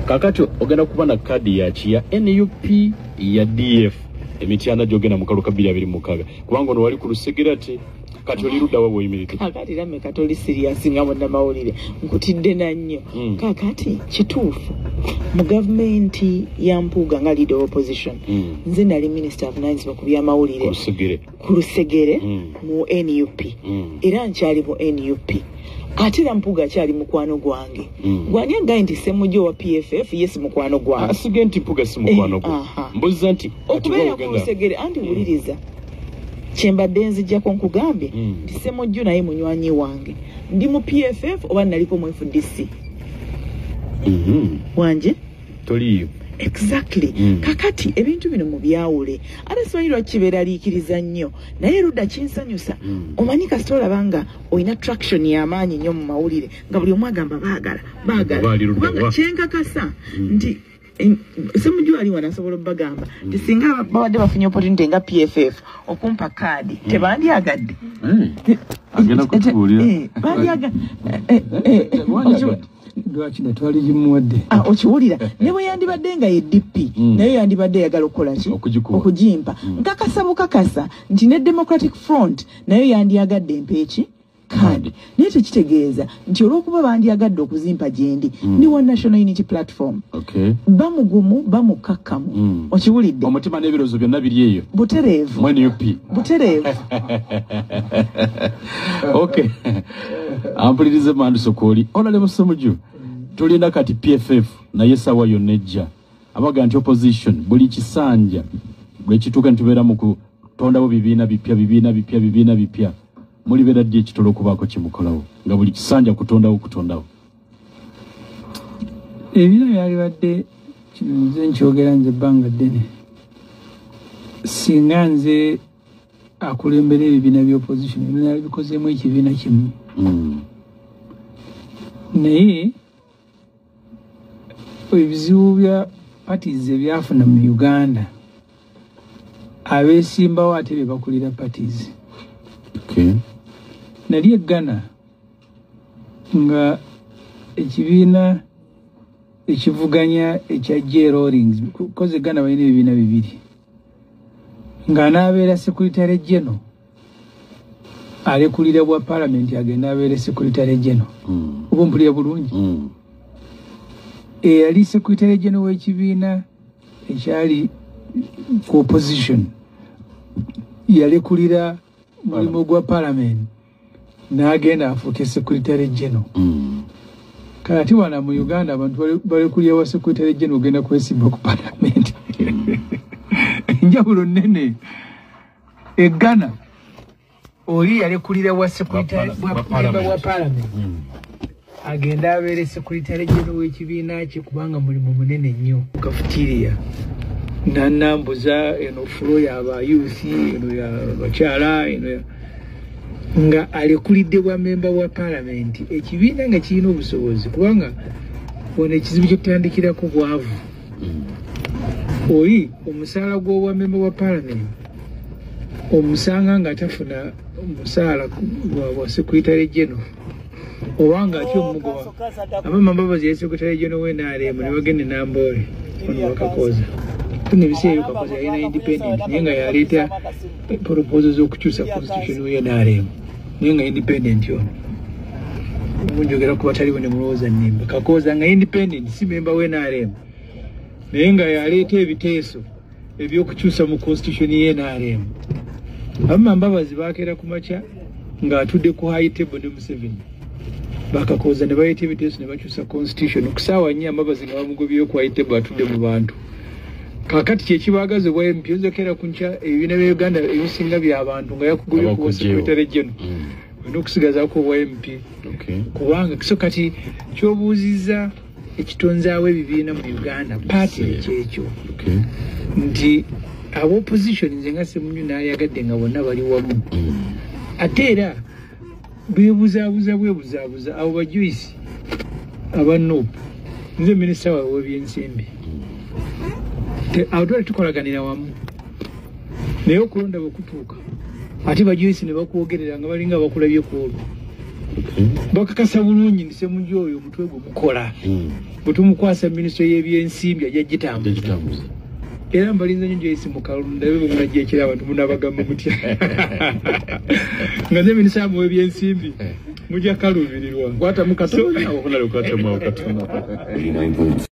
kakati ogenda kuba na kadi ya chia NUP ya DF emityana jogena mukaluka 2026 kubanga ono wali ku Lusegera ati kati oliruda wabo yimirite kakati lame katoli serious nga monna mawulire nkutidde na nnyo kakati kituufu mu government ya Mpuuga nga leader opposition nze nali minister of finance bakubya mawulire ku Lusegere mu NUP era nkyali mu NUP atira Mpuuga akyali mukwano gwange gwanyanga nti semujjo wa PFF yes mukwano gwange asige nti Mpuuga si mukwano gwo mbuza nti okubeera ku Lusegere anti wuliriza kyembadde nzijjako nkugambye nti semujjo naye munywanyi wange ndi mu PFF oba naliko mu FDC wanje toliyo exactly kakati ebintu bino mu byawule ate soyirwa kibeera liikiriza nnyo naye ludda kinsanyusa omanyi kasita olabanga olina traction y'amaanyi nnyo mu mawulire nga buli omu agamba baagala kubanga kyenkakasa nti semujjo ali wanasobola obbagamba nti singa babadde bafunye opportunity nga PFF okumpa kaadi tebandyagadde agenda kutubuulira Dwachina twali jimuwadde okiwulira ne bwe yandibadde nga ye DP naye yandibadde yagala okukola ki okujimpa nkakasa bukakasa nti ne Democratic Front naye yandyagadde empeeki kadi naye tekitegeeza nti olw'okuba bandyagadde okuzimpa gyendi ndi wa National Unity Platform bamugumu bamukakkamu okiwulidde omutima n'ebirozo byonna biri eyo butereevu butereevu okay ampulirize mandu sokoli olale musomuju tulina kati PFF naye sawa yonejja abaga nti opposition buli kisanja bwe kituka ntubera mu kutondawo bibiina bipya muli bera dye kitolo kubaako kimukolawo nga buli kisanja kutondawo ebino byali badde nze nkyogera nze ebbanga ddene singa nze akulembera ebibiina by'opposition ebina bikozeemu ekibiina kimu naye ebizibu bya parties ebyafuna mu Uganda abeesimbawo ate be bakulira parties nali eggana nga ekibiina ekivuganya ekya J Rawlings koze eggana balina ebibiina bibiri nga n'abeera Secretary General alekulira bwa Parliament agenda abeere Secretary General oba mpulira bulungi eyali Secretary General w'ekibiina ekyali ku opposition yalekulira mulimu gwa Parliament n'agenda afuuke Secretary General kati wana mu Uganda abantu balekulira wa Secretary General ogenda kwesimba ku Parliament njawulo nnene eggana oli yalekulira wa Secretary wa Parliament agenda abeere Secretary General w'ekibiina kye kubanga mulimu munene nnyo kafutiria nanambuza eno fulo y'aba youth eno ya bakyala eno nga alekulidde bwa member wa Parliament ekibiina nga kirina obusobozi kubanga ono ekizibu ky'okutandikirako bwavu oli omusaala gw'obwa member wa Parliament omusanga nga tafuna omusaala wa Secretary General obanga ati omugoba abamambabazi ya Secretary General w'NRM ne bagende Namboole ono Wakakoza tunebiseeyo Kakoza yalina independent naye nga yaleeta proposal z'okukyusa constitution w'NRM naye nga independent ono munjogera ku bataliwo ne mulowooza nnimba Kakoza nga independent si member w'NRM naye nga yaleeta ebiteeso ebyokukyusa mu constitution y'NRM abamambabazi bakeera ku makya ng'atudde ku high table ne Museveni Bakakoza ne bayita ebiteeso ne bakyusa constitution okusaawa nnyo ambabazi nga bamugobyeyo ku high table atudde mu bantu kakati kyekibagaze bwa MP nzekera kuncha ebibiina bya Uganda ebisinga by'abantu nga yakugobye ku Secretary General n'okusigazako bwa MP kubanga kiso kati kyobuuziza ekitonzaawo ebibiina mu Uganda party ekyekyo nti abo opposition nze nga Ssemunyu n'ayagadde nga bonna bali wamu ate era bwebuzaabuza abo ba Joyce aba Nuupu nze minisita waabwe w'ebyensimbi awo twali tukolaganira wamu naye okulonda bwe kutuuka ate ba Joyce ne bakwogerera nga balinga bakulabye ku olwo bakakasa bulungi ni semunjo oyo mutwe gwo mukola butumukwasa ministry y'ebyensimbi ajagitambula era mbalinza nyo esi mukalunda bebe munaje ekira abantu munabagamba mutya ngaze ministry y'ebyensimbi mujja kalubirirwa kwata mukatonya okuna lokata mwa okatuna